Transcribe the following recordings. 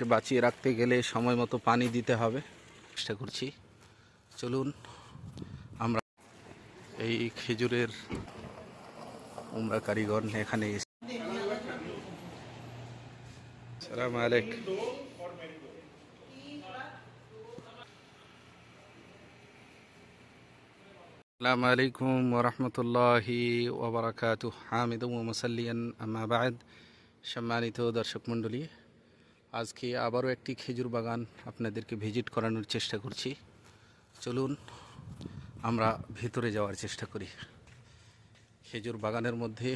খেজুরকে বাঁচিয়ে রাখতে গেলে সময় মতো পানি দিতে হবে। চেষ্টা করছি, চলুন আমরা এই খেজুরের উমরা কারিগর এখানে আসসালামু আলাইকুম। আসসালামু আলাইকুম ওয়া রাহমাতুল্লাহি ওয়া বারাকাতুহু। হামিদুম ওয়া মুসাল্লিয়ান আম্মা বা'দ। সম্মানিত দর্শক মণ্ডলী, আজকে আবারও একটি খেজুর বাগান আপনাদেরকে ভিজিট করানোর চেষ্টা করছি। চলুন আমরা ভিতরে যাওয়ার চেষ্টা করি। খেজুর বাগানের মধ্যে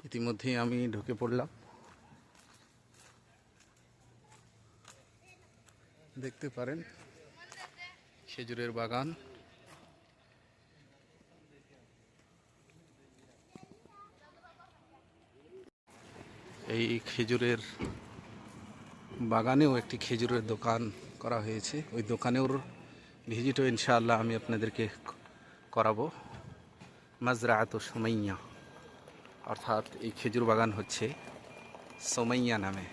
ইতিমধ্যেই আমি ঢুকে পড়লাম। দেখতে পারেন খেজুরের বাগান। এই খেজুরের বাগানেও একটি খেজুরের দোকান করা হয়েছে, ওই দোকানেও ভিজিটও ইনশাআল্লাহ আমি আপনাদেরকে করাবো। মাজরাআত সুমাইয়া, অর্থাৎ এই খেজুর বাগান হচ্ছে সুমাইয়া নামে।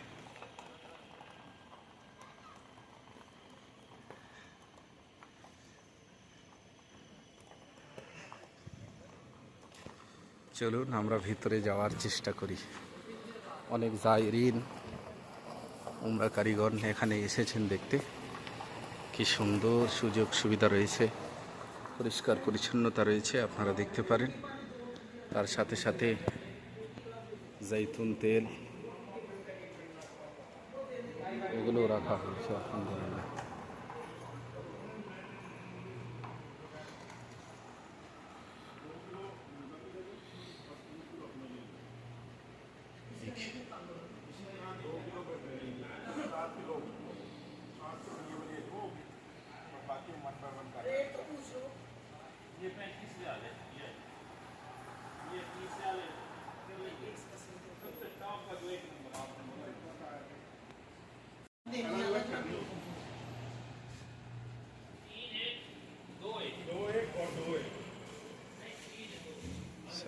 চলুন আমরা ভিতরে যাওয়ার চেষ্টা করি। অনেক জায়রিন উমরা কারিগর এখানে এসেছেন দেখতে। কি সুন্দর সুযোগ সুবিধা রয়েছে, পরিষ্কার পরিচ্ছন্নতা রয়েছে, আপনারা দেখতে পারেন। তার সাথে সাথে জৈতুন তেল এগুলো রাখা হয়েছে আলহামদুলিল্লাহ।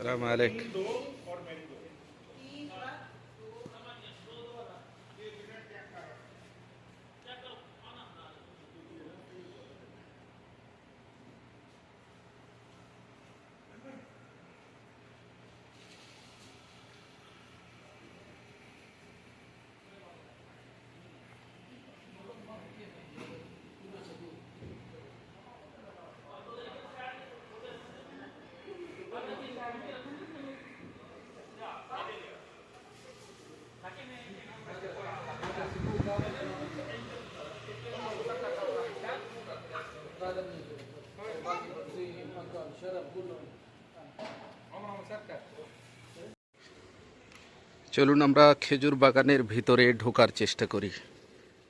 السلام عليكم. চলুন আমরা খেজুর বাগানের ভিতরে ঢোকার চেষ্টা করি।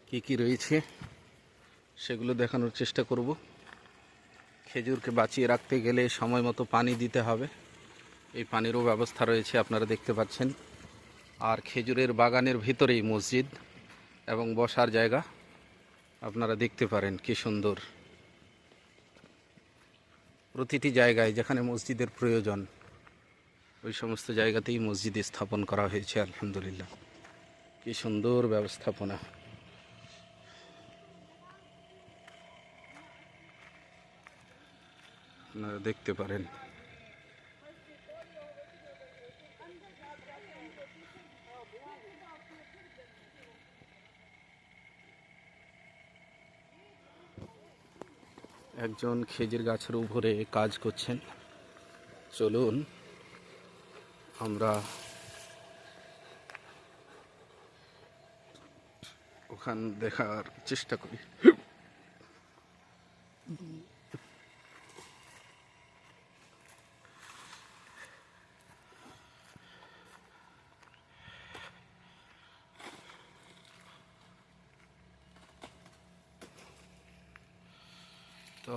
কি কি রয়েছে সেগুলো দেখানোর চেষ্টা করব। খেজুরকে বাঁচিয়ে রাখতে গেলে সময় মতো পানি দিতে হবে, এই পানিরও ব্যবস্থা রয়েছে আপনারা দেখতে পাচ্ছেন। আর খেজুরের বাগানের ভিতরেই মসজিদ এবং বসার জায়গা আপনারা দেখতে পারেন। কি সুন্দর, প্রতিটি জায়গায় যেখানে মসজিদের প্রয়োজন ওই সমস্ত জায়গাতেই মসজিদ স্থাপন করা হয়েছে আলহামদুলিল্লাহ। কি সুন্দর ব্যবস্থাপনা, আপনারা দেখতে পারেন। একজন খেজুর গাছের উপরে কাজ করছেন। চলুন আমরা ওখান দেখার চেষ্টা করি। তো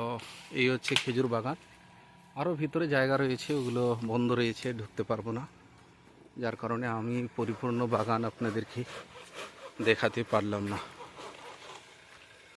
এই হচ্ছে খেজুর বাগান। আরও ভিতরে জায়গা রয়েছে, ওগুলো বন্ধ রয়েছে, ঢুকতে পারবো না, যার কারণে আমি পরিপূর্ণ বাগান আপনাদেরকে দেখাতে পারলাম না।